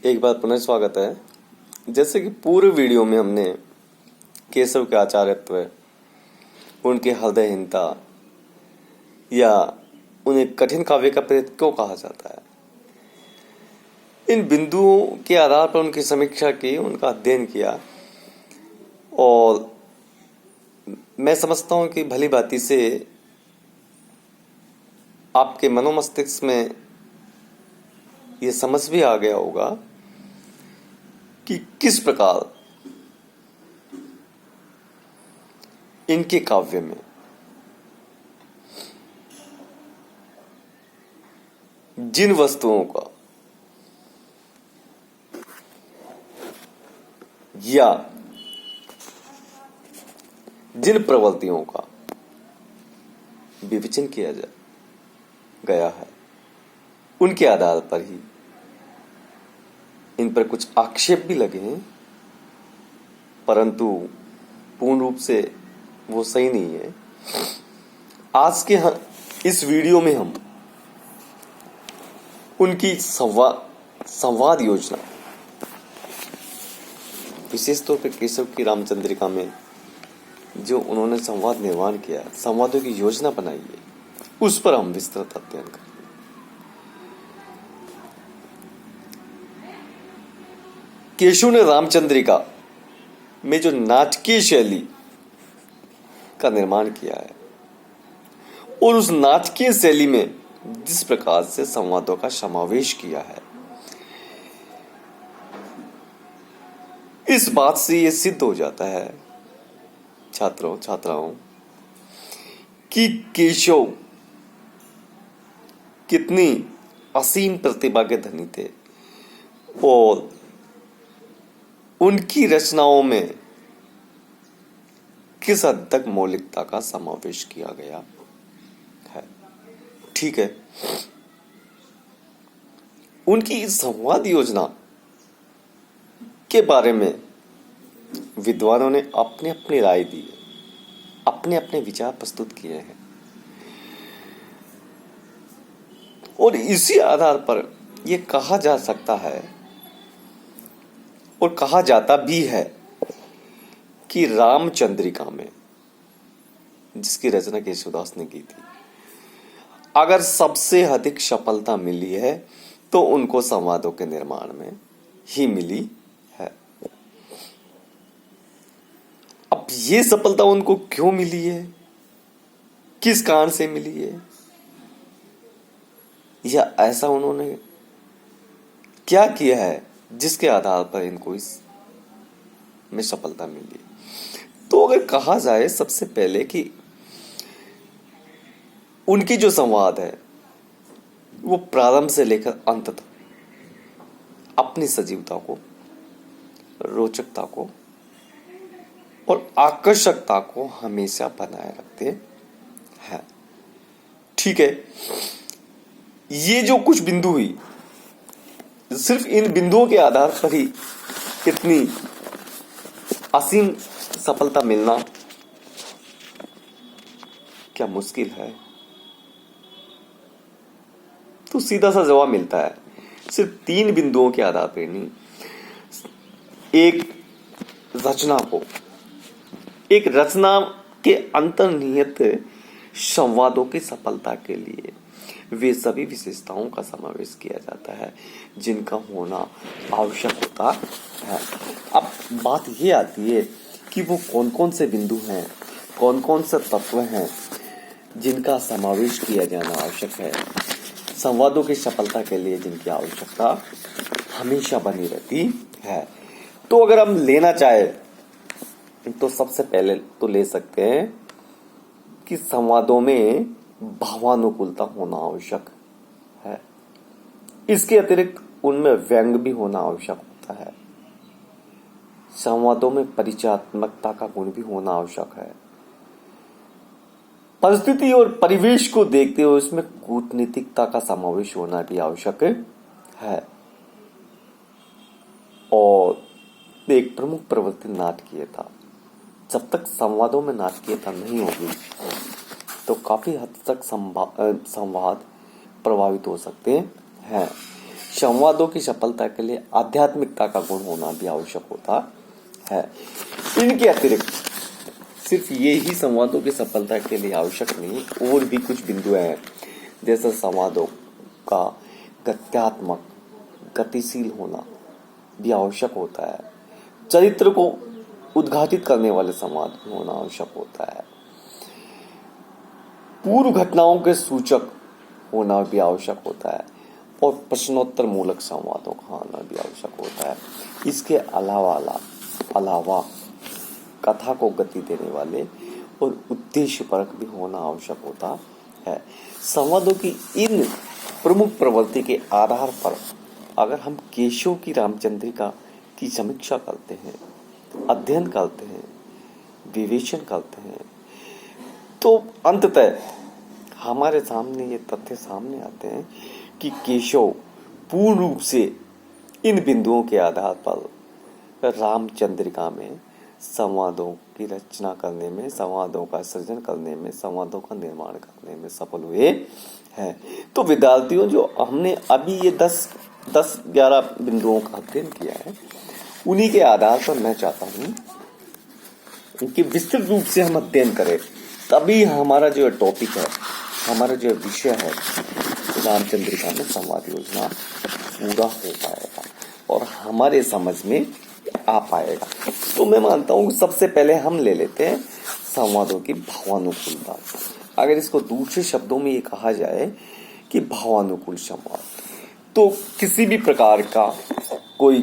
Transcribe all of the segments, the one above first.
एक बार पुनः स्वागत है। जैसे कि पूर्व वीडियो में हमने केशव के आचार्यत्व, उनकी हृदयहीनता या उन्हें कठिन काव्य का प्रेत क्यों कहा जाता है, इन बिंदुओं के आधार पर उनकी समीक्षा की, उनका अध्ययन किया और मैं समझता हूं कि भली भांति से आपके मनोमस्तिष्क में ये समझ भी आ गया होगा कि किस प्रकार इनके काव्य में जिन वस्तुओं का या जिन प्रवृत्तियों का विवेचन किया गया है, उनके आधार पर ही इन पर कुछ आक्षेप भी लगे हैं, परंतु पूर्ण रूप से वो सही नहीं है। आज के इस वीडियो में हम उनकी संवाद योजना, विशेष तौर पर केशव की रामचंद्रिका में जो उन्होंने संवाद निर्माण किया, संवादों की योजना बनाई है, उस पर हम विस्तृत अध्ययन करेंगे। केशव ने रामचंद्रिका में जो नाटकीय शैली का निर्माण किया है और उस नाटकीय शैली में जिस प्रकार से संवादों का समावेश किया है, इस बात से यह सिद्ध हो जाता है छात्राओं कि केशव कितनी असीम प्रतिभा के धनी थे और उनकी रचनाओं में किस हद तक मौलिकता का समावेश किया गया है। ठीक है, उनकी इस संवाद योजना के बारे में विद्वानों ने अपने अपनी राय दी है, अपने अपने विचार प्रस्तुत किए हैं और इसी आधार पर यह कहा जा सकता है और कहा जाता भी है कि रामचंद्रिका में, जिसकी रचना केशवदास ने की थी, अगर सबसे अधिक सफलता मिली है तो उनको संवादों के निर्माण में ही मिली है। अब ये सफलता उनको क्यों मिली है, किस कारण से मिली है, या ऐसा उन्होंने क्या किया है जिसके आधार पर इनको इस में सफलता मिली। तो अगर कहा जाए सबसे पहले कि उनकी जो संवाद है वो प्रारंभ से लेकर अंत तक अपनी सजीवता को, रोचकता को और आकर्षकता को हमेशा बनाए रखते हैं। ठीक है, ये जो कुछ बिंदु हुई, सिर्फ इन बिंदुओं के आधार पर ही इतनी असीम सफलता मिलना क्या मुश्किल है? तो सीधा सा जवाब मिलता है, सिर्फ 3 बिंदुओं के आधार पर नहीं, एक रचना के अंतर्निहित संवादों की सफलता के लिए वे सभी विशेषताओं का समावेश किया जाता है जिनका होना आवश्यक होता है। अब बात ये आती है कि वो कौन कौन से बिंदु हैं, कौन कौन से तत्व हैं जिनका समावेश किया जाना आवश्यक है, संवादों की सफलता के लिए जिनकी आवश्यकता हमेशा बनी रहती है। तो अगर हम लेना चाहे तो सबसे पहले तो ले सकते हैं कि संवादों में भावानुकूलता होना आवश्यक है। इसके अतिरिक्त उनमें व्यंग भी होना आवश्यक होता है। संवादों में परिचयात्मकता का गुण भी होना आवश्यक है। परिस्थिति और परिवेश को देखते हुए इसमें कूटनीतिकता का समावेश होना भी आवश्यक है। और एक प्रमुख प्रवृत्ति नाटकीयता। जब तक संवादों में नाटकीयता नहीं होगी तो काफी हद तक संवाद प्रभावित हो सकते हैं। संवादों की सफलता के लिए आध्यात्मिकता का गुण होना भी आवश्यक होता है। इनके अतिरिक्त सिर्फ ये ही संवादों की सफलता के लिए आवश्यक नहीं, और भी कुछ बिंदु हैं, जैसे संवादों का गत्यात्मक गतिशील होना भी आवश्यक होता है। चरित्र को उद्घाटित करने वाले संवाद होना आवश्यक होता है। पूर्व घटनाओं के सूचक होना भी आवश्यक होता है, और प्रश्नोत्तर मूलक संवादों का होना भी आवश्यक होता है। इसके अलावा कथा को गति देने वाले और उद्देश्यपरक भी होना आवश्यक होता है। संवादों की इन प्रमुख प्रवृत्ति के आधार पर अगर हम केशव की रामचंद्रिका की समीक्षा करते हैं, अध्ययन करते हैं, विवेचन करते हैं, तो अंततः हमारे सामने ये तथ्य सामने आते हैं कि केशव पूर्ण रूप से इन बिंदुओं के आधार पर रामचंद्रिका में संवादों की रचना करने में, संवादों का सृजन करने में, संवादों का निर्माण करने में सफल हुए हैं। तो विद्यार्थियों, जो हमने अभी ये 10-11 बिंदुओं का अध्ययन किया है, उन्हीं के आधार पर मैं चाहता हूं कि विस्तृत रूप से हम अध्ययन करें, तभी हमारा जो टॉपिक है, हमारा जो विषय है रामचंद्रिका में संवाद योजना पूरा हो पाएगा और हमारे समझ में आ पाएगा। तो मैं मानता हूं कि सबसे पहले हम ले लेते हैं संवादों की भावानुकूलता। अगर इसको दूसरे शब्दों में ये कहा जाए कि भावानुकूल संवाद, तो किसी भी प्रकार का कोई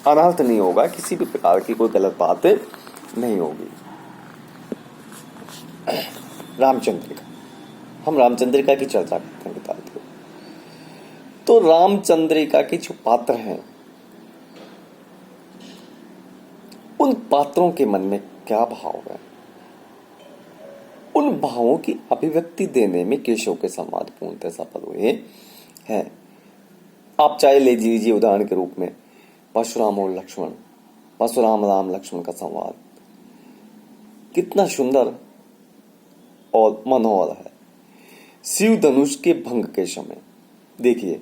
अनर्थ नहीं होगा, किसी भी प्रकार की कोई गलत बात नहीं होगी। रामचंद्रिका, हम रामचंद्रिका की चर्चा करते हैं विद्यार्थियों। तो रामचंद्रिका के जो पात्र हैं, उन पात्रों के मन में क्या भाव है, उन भावों की अभिव्यक्ति देने में केशव के संवाद पूर्णतः सफल हुए हैं। आप चाहे ले लीजिए उदाहरण के रूप में परशुराम और लक्ष्मण, परशुराम राम लक्ष्मण का संवाद कितना सुंदर और मनोहर है। शिव धनुष के भंग के समय देखिए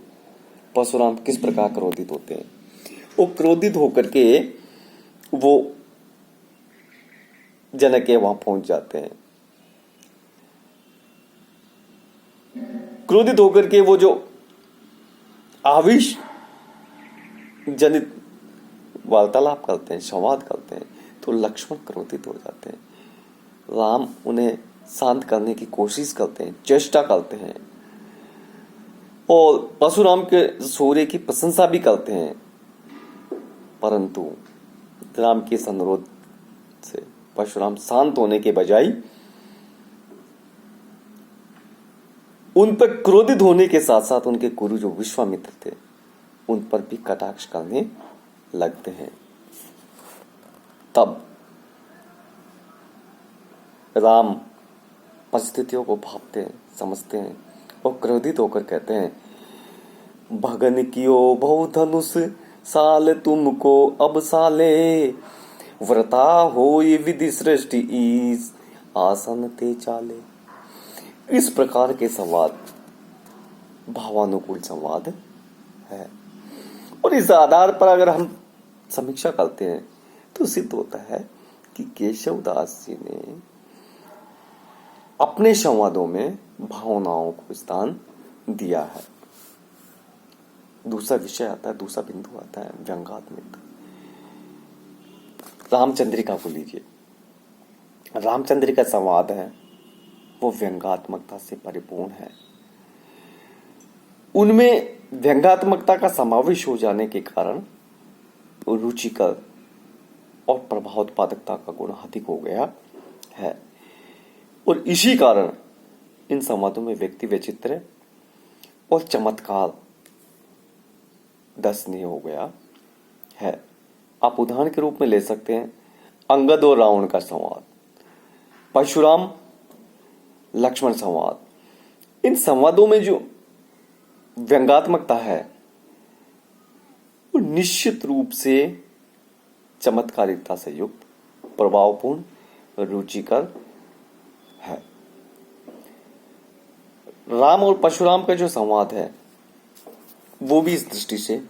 परशुराम किस प्रकार क्रोधित होते हैं। वो क्रोधित होकर के वो जनक के वहां पहुंच जाते हैं। क्रोधित होकर के वो जो आवेश जनित वार्तालाप करते हैं, संवाद करते हैं, तो लक्ष्मण क्रोधित हो जाते हैं। राम उन्हें शांत करने की कोशिश करते हैं, चेष्टा करते हैं, और परशुराम के शौर्य की प्रशंसा भी करते हैं, परंतु राम के इस अनुरोध से परशुराम शांत होने के बजाय उन पर क्रोधित होने के साथ साथ उनके गुरु जो विश्वामित्र थे उन पर भी कटाक्ष करने लगते हैं। तब राम परिस्थितियों को भांपते हैं, समझते हैं और क्रोधित होकर कहते हैं, भगन कियो बहु धनुष साल तुमको अब साले, व्रता होई विधि सृष्टि ईस आसन ते चाले। इस प्रकार के संवाद भावानुकूल संवाद है, और इस आधार पर अगर हम समीक्षा करते हैं तो सिद्ध होता है कि केशव दास जी ने अपने संवादों में भावनाओं को स्थान दिया है। दूसरा विषय आता है, दूसरा बिंदु आता है व्यंग्यात्मकता। रामचंद्रिका को लीजिए, रामचंद्रिका संवाद है वो व्यंग्यात्मकता से परिपूर्ण है। उनमें व्यंग्यात्मकता का समावेश हो जाने के कारण रुचिकर और प्रभावोत्पादकता का गुण अधिक हो गया है, और इसी कारण इन संवादों में व्यक्ति वैचित्र्य और चमत्कार दर्शनीय हो गया है। आप उदाहरण के रूप में ले सकते हैं अंगद और रावण का संवाद, परशुराम लक्ष्मण संवाद। इन संवादों में जो व्यंग्यात्मकता है वो निश्चित रूप से चमत्कारिकता से युक्त, प्रभावपूर्ण, रुचिकर है। राम और परशुराम का जो संवाद है वो भी इस दृष्टि से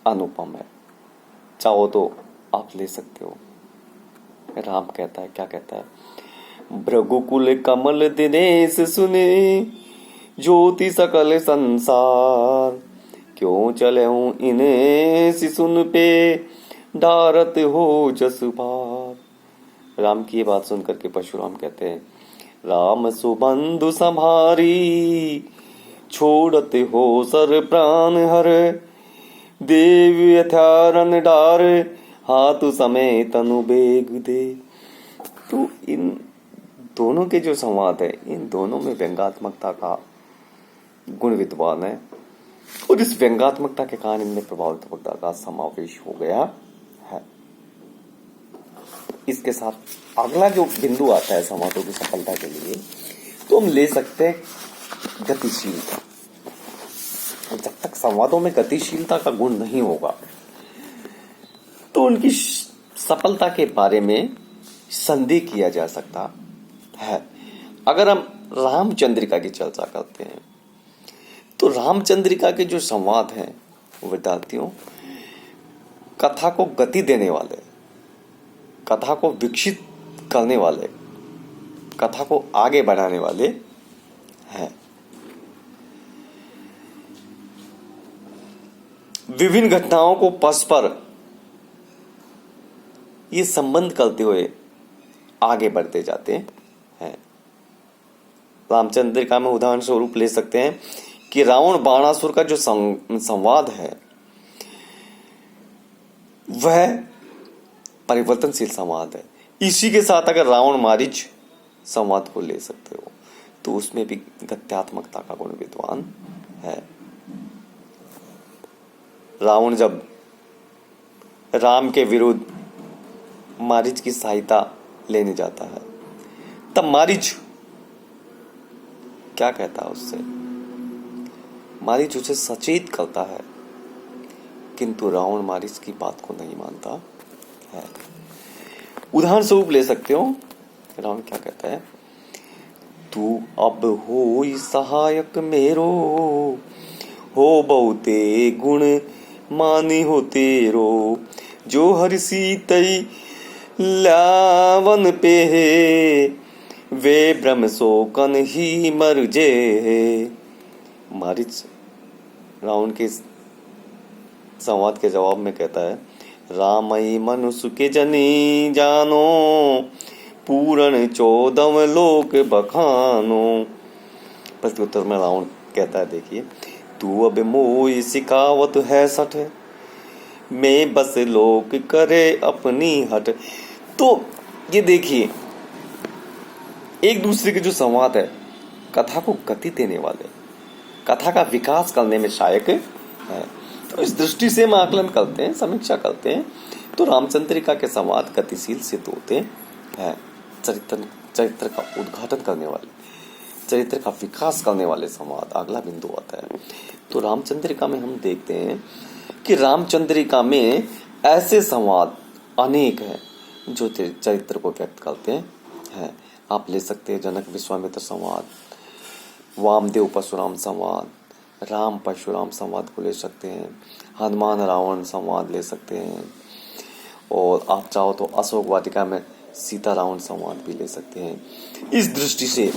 अनुपम है। चाहो तो आप ले सकते हो। राम कहता है, क्या कहता है, भृगुकुल कमल दिनेश सुने, ज्योति सकल संसार, क्यों चले हूं इन्हें सिसुन पे, डारत हो जस भार। राम की ये बात सुनकर के परशुराम कहते हैं, राम सुबंधु संभारी, छोड़ते हो सर प्राण हर, देव यथारन डार, हाथ समय तनु बेग दे। तो इन दोनों के जो संवाद है, इन दोनों में व्यंगात्मकता का गुण विद्वान है, और इस व्यंगात्मकता के कारण इनमें प्रभावात्मकता का समावेश हो गया है। इसके साथ अगला जो बिंदु आता है संवादों की सफलता के लिए, तो हम ले सकते हैं गतिशीलता। जब तक संवादों में गतिशीलता का गुण नहीं होगा तो उनकी सफलता के बारे में संदेह किया जा सकता है। अगर हम रामचंद्रिका की चर्चा करते हैं तो रामचंद्रिका के जो संवाद हैं विद्यार्थियों, कथा को गति देने वाले, कथा को विकसित करने वाले, कथा को आगे बढ़ाने वाले हैं। विभिन्न घटनाओं को परस्पर ये संबंध करते हुए आगे बढ़ते जाते हैं। रामचंद्रिका में उदाहरण स्वरूप ले सकते हैं कि रावण बाणासुर का जो संवाद है वह परिवर्तनशील संवाद है। इसी के साथ अगर रावण मारीच संवाद को ले सकते हो तो उसमें भी गत्यात्मकता का गुण विद्वान है। रावण जब राम के विरुद्ध मारीच की सहायता लेने जाता है तब मारीच क्या कहता है उससे, मारीच उसे सचेत करता है, किंतु रावण मारीच की बात को नहीं मानता है। उदाहरण स्वरूप ले सकते हो, रावण क्या कहता है, तू अब हो सहायक मेरो, हो बहुते गुण मानी हो तेरो, जो हर्षी तई लावन पे है, वे ब्रह्म शोकन ही मर जे है। मारीच रावण के संवाद के जवाब में कहता है, रामई मनुष्य के जनी जानो, पूरण 14 लोक बखानो। प्रत्युत्तर में रावण कहता है, देखिए, तू अब मोई सिखावत है सठ, मैं बस लोक करे अपनी हट। तो ये देखिए, एक दूसरे के जो संवाद है कथा को गति देने वाले, कथा का विकास करने में सहायक है। तो इस दृष्टि से हम आकलन करते हैं, समीक्षा करते हैं तो रामचंद्रिका के संवाद गतिशील सिद्ध होते हैं। चरित्र का उद्घाटन करने वाले, चरित्र का विकास करने वाले संवाद अगला बिंदु आता है। तो रामचंद्रिका में हम देखते हैं कि रामचंद्रिका में ऐसे संवाद अनेक हैं जो चरित्र को व्यक्त करते हैं। आप ले सकते हैं जनक विश्वामित्र संवाद, वामदेव परशुराम संवाद, राम परशुराम संवाद को ले सकते हैं, हनुमान रावण संवाद ले सकते हैं, और आप चाहो तो अशोक वाटिका में सीता रावण संवाद भी ले सकते हैं। इस दृष्टि से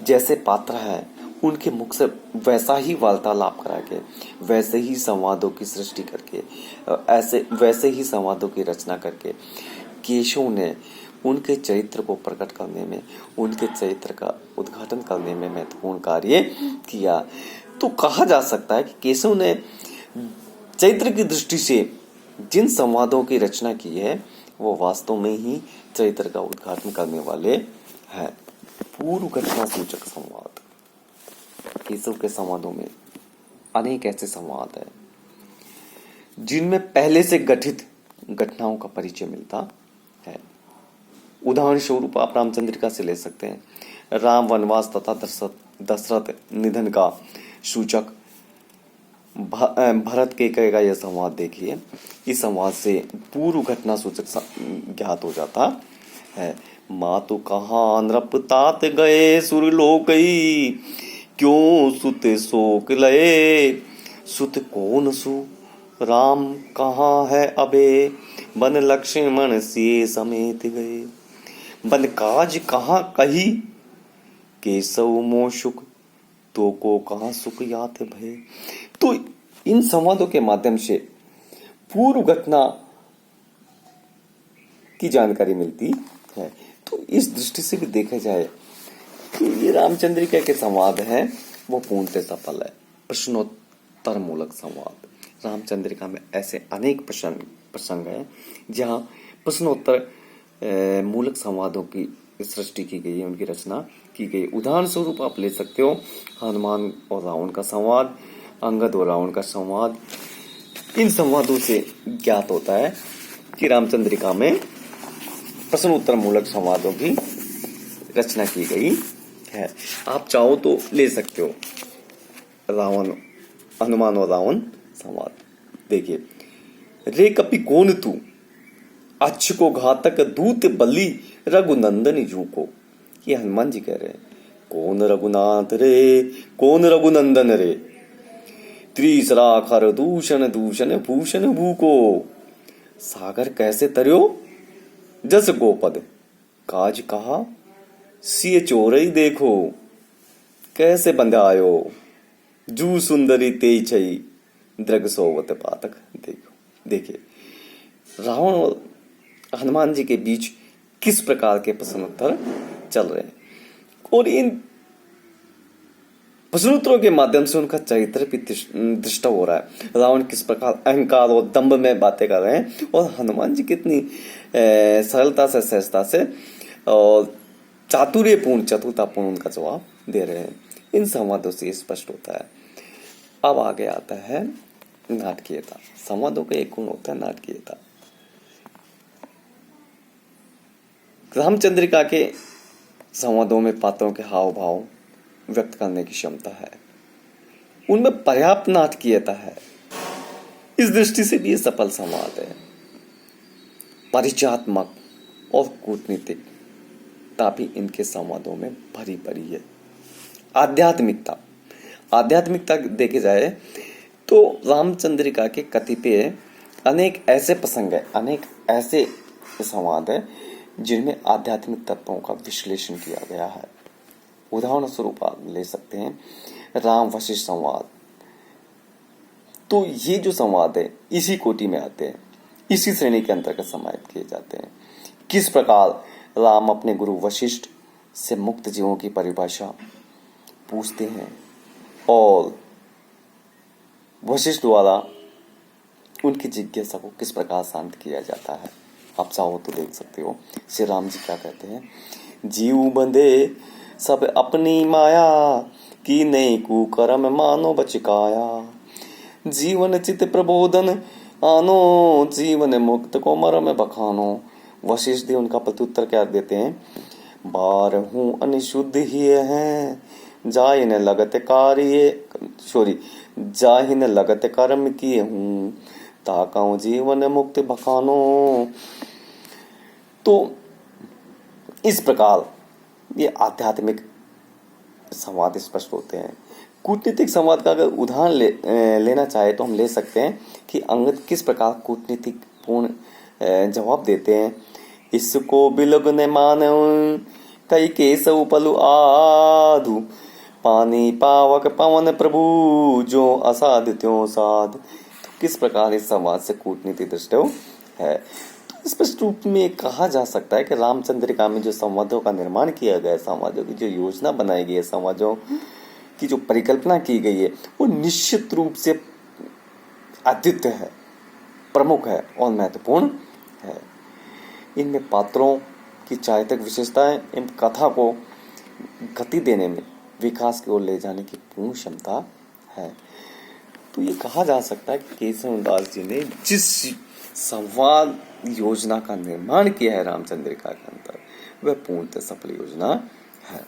जैसे पात्र हैं उनके मुख से वैसा ही वार्तालाप करा के, वैसे ही संवादों की सृष्टि करके, वैसे ही संवादों की रचना करके केशव ने उनके चरित्र को प्रकट करने में, उनके चरित्र का उद्घाटन करने में महत्वपूर्ण कार्य किया। तो कहा जा सकता है कि केशव ने चरित्र की दृष्टि से जिन संवादों की रचना की है वो वास्तव में ही चरित्र का उद्घाटन करने वाले हैं। पूर्व घटना सूचक संवाद, केशव के संवादों में अनेक ऐसे संवाद हैं जिनमें पहले से गठित घटनाओं का परिचय मिलता है। उदाहरण स्वरूप आप रामचंद्रिका से ले सकते हैं, राम वनवास तथा दशरथ निधन का सूचक भरत के कहेगा यह संवाद देखिए। इस संवाद से पूर्व घटना सूचक ज्ञात हो जाता है। मातु कहाँ नृपतात गए सुरलोकई, क्यों सुत शोक लये, सुत कौन सु राम कहाँ है अबे, बन लक्ष्मण सिए समेत गए। बन काज कहाँ कही, केशव मोह सुख, तो को कहाँ सुख यात भय। तो इन संवादों के माध्यम से पूर्व घटना की जानकारी मिलती है। तो इस दृष्टि से भी देखा जाए कि ये रामचंद्रिका के संवाद हैं वो पूर्णतः सफल है। प्रश्नोत्तर मूलक संवाद, रामचंद्रिका में ऐसे अनेक प्रसंग हैं जहाँ प्रश्नोत्तर मूलक संवादों की सृष्टि की गई है, उनकी रचना की गई। उदाहरण स्वरूप आप ले सकते हो हनुमान और रावण का संवाद, अंगद और रावण का संवाद। इन संवादों से ज्ञात होता है कि रामचंद्रिका में प्रश्नोत्तर मूलक संवादों की रचना की गई है। आप चाहो तो ले सकते हो हनुमान और रावण संवाद। देखिए, रे कपि कौन तू, अच्छ को घातक दूत बलि रघुनंदन जू को। ये हनुमान जी कह रहे हैं, कौन रघुनाथ रे, कौन रघुनंदन रे, त्रिसरा खर दूषण दूषण भूषण भू को। सागर कैसे तर्यो, जस गोपद काज कहा, सिय चोरई देखो, कैसे बंधायो, जू सुंदरी तेई छई, द्रग सोवत पातक देखो। देखिए, रावण और हनुमान जी के बीच किस प्रकार के प्रश्नोत्तर चल रहे हैं और इन प्रश्नोत्तरों के माध्यम से उनका चरित्र भी दृष्ट हो रहा है। रावण किस प्रकार अहंकार और दंभ में बातें कर रहे हैं और हनुमान जी कितनी सरलता से, सहजता से और चतुरतापूर्ण उनका जवाब दे रहे हैं। इन संवादों से स्पष्ट होता है। अब आगे आता है नाटकीयता। संवादों का एक गुण होता है नाटकीयता। रामचंद्रिका के संवादों में पात्रों के हाव भाव व्यक्त करने की क्षमता है, उनमें पर्याप्त नाटकीयता है। इस दृष्टि से भी ये सफल संवाद है। परिचयात्मक और कूटनीतिकता भी इनके संवादों में भरी पड़ी है। आध्यात्मिकता देखे जाए तो रामचंद्रिका के कतिपय अनेक ऐसे प्रसंग है, अनेक ऐसे संवाद है जिनमें आध्यात्मिक तत्वों का विश्लेषण किया गया है। उदाहरण स्वरूप आप ले सकते हैं राम वशिष्ठ संवाद। तो ये जो संवाद है इसी कोटि में आते हैं, इसी श्रेणी के अंतर्गत समाहित किए जाते हैं। किस प्रकार राम अपने गुरु वशिष्ठ से मुक्त जीवों की परिभाषा पूछते हैं और वशिष्ठ द्वारा उनकी जिज्ञासा को किस प्रकार शांत किया जाता है, आप चाहो तो देख सकते हो। श्री राम जी क्या कहते हैं, जीव बंधे सब अपनी माया, की नहीं कुकर्म मानो बचकाया, जीवन चित प्रबोधन आनो, जीवन मुक्त को मरम बखानो। वशिष्ठ जी उनका प्रत्युत्तर क्या देते हैं, बार हूँ अनिशुद्ध ही है, जाहि न लगत कर्म किए हूँ, ताकाऊ जीवन मुक्त बखानो। तो इस प्रकार ये आध्यात्मिक संवाद स्पष्ट होते हैं। कूटनीतिक संवाद का अगर उदाहरण लेना चाहे तो हम ले सकते हैं कि अंगद किस प्रकार कूटनीतिक पूर्ण जवाब देते हैं। इसको बिलग ने मानो, कई केसव पलु आधु, पानी पावक पवन प्रभु, जो असाध त्यों साध। तो किस प्रकार इस संवाद से कूटनीति दृष्ट है। तो स्पष्ट रूप में कहा जा सकता है कि रामचंद्रिका में जो संवादों का निर्माण किया गया है, संवादों की जो योजना बनाई गई है, संवादों की जो परिकल्पना की गई है, वो निश्चित रूप से अद्वितीय है, प्रमुख है और महत्वपूर्ण है। इनमें पात्रों की चारित्रिक विशेषताएं इन कथा को गति देने में, विकास की ओर ले जाने की पूर्ण क्षमता है। तो ये कहा जा सकता है कि केशव दास जी ने जिस संवाद योजना का निर्माण किया है रामचंद्रिका के अंदर, वह पूर्णतः सफल योजना है।